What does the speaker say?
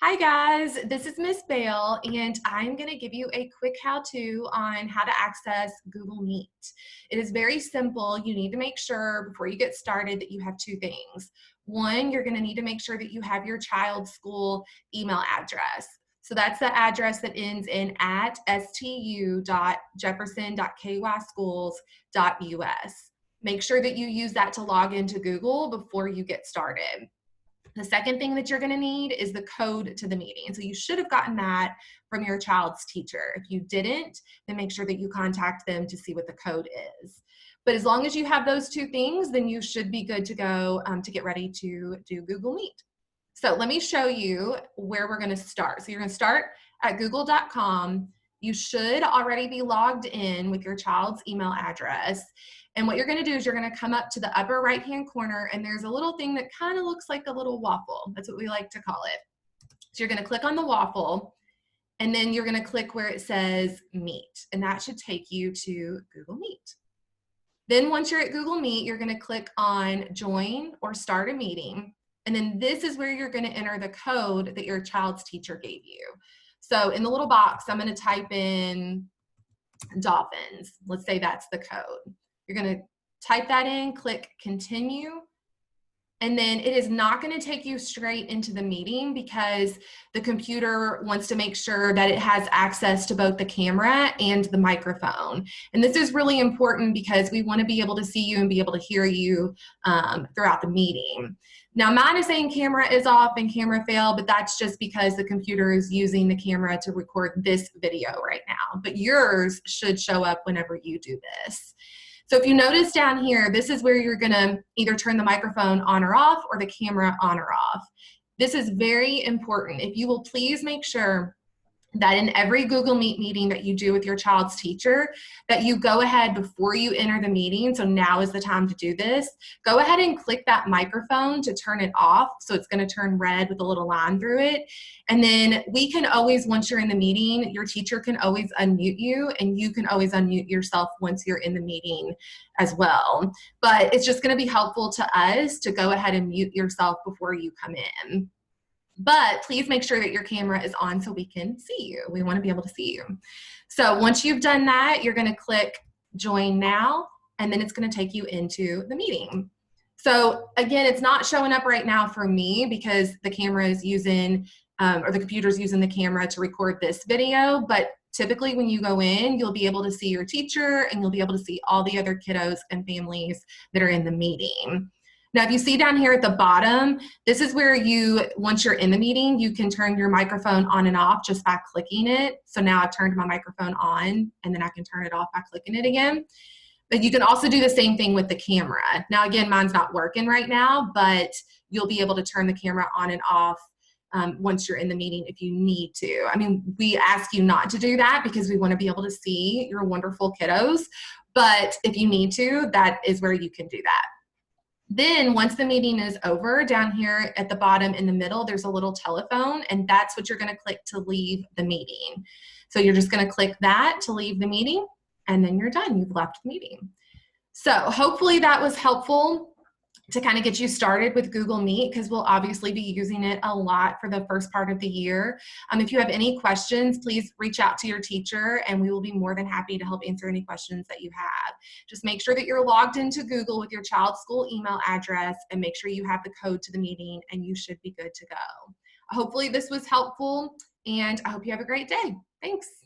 Hi guys, this is Miss Bale and I'm going to give you a quick how-to on how to access Google Meet. It is very simple. You need to make sure before you get started that you have two things. One, you're going to need to make sure that you have your child's school email address. So that's the address that ends in @stu.jefferson.kyschools.us. Make sure that you use that to log into Google before you get started. The second thing that you're going to need is the code to the meeting. So you should have gotten that from your child's teacher. If you didn't, then make sure that you contact them to see what the code is. But as long as you have those two things, then you should be good to go to get ready to do Google Meet. So let me show you where we're going to start. So you're going to start at google.com. You should already be logged in with your child's email address. And what you're going to do is you're going to come up to the upper right-hand corner, and there's a little thing that kind of looks like a little waffle. That's what we like to call it. So you're going to click on the waffle, and then you're going to click where it says Meet, and that should take you to Google Meet. Then once you're at Google Meet, you're going to click on Join or Start a Meeting, and then this is where you're going to enter the code that your child's teacher gave you. So in the little box, I'm going to type in dolphins. Let's say that's the code. You're going to type that in, click continue, and then it is not going to take you straight into the meeting because the computer wants to make sure that it has access to both the camera and the microphone. And this is really important because we want to be able to see you and be able to hear you throughout the meeting. Now mine is saying camera is off and camera failed, but that's just because the computer is using the camera to record this video right now. But yours should show up whenever you do this. So if you notice down here, this is where you're gonna either turn the microphone on or off or the camera on or off. This is very important. If you will please make sure that in every Google Meet meeting that you do with your child's teacher, that you go ahead before you enter the meeting, so now is the time to do this, go ahead and click that microphone to turn it off, so it's gonna turn red with a little line through it. And then we can always, once you're in the meeting, your teacher can always unmute you, and you can always unmute yourself once you're in the meeting as well. But it's just gonna be helpful to us to go ahead and mute yourself before you come in. But please make sure that your camera is on so we can see you. We want to be able to see you. So once you've done that, you're going to click join now, and then it's going to take you into the meeting. So again, it's not showing up right now for me because the camera is using, or the computer's using the camera to record this video, but typically when you go in, you'll be able to see your teacher and you'll be able to see all the other kiddos and families that are in the meeting. Now, if you see down here at the bottom, this is where you, once you're in the meeting, you can turn your microphone on and off just by clicking it. So now I've turned my microphone on, and then I can turn it off by clicking it again. But you can also do the same thing with the camera. Now, again, mine's not working right now, but you'll be able to turn the camera on and off once you're in the meeting if you need to. I mean, we ask you not to do that because we want to be able to see your wonderful kiddos. But if you need to, that is where you can do that. Then once the meeting is over, down here at the bottom in the middle, there's a little telephone, and that's what you're going to click to leave the meeting. So you're just going to click that to leave the meeting, and then you're done. You've left the meeting. So hopefully that was helpful to kind of get you started with Google Meet, because we'll obviously be using it a lot for the first part of the year. If you have any questions, please reach out to your teacher and we will be more than happy to help answer any questions that you have. Just make sure that you're logged into Google with your child's school email address and make sure you have the code to the meeting, and you should be good to go. Hopefully this was helpful, and I hope you have a great day. Thanks.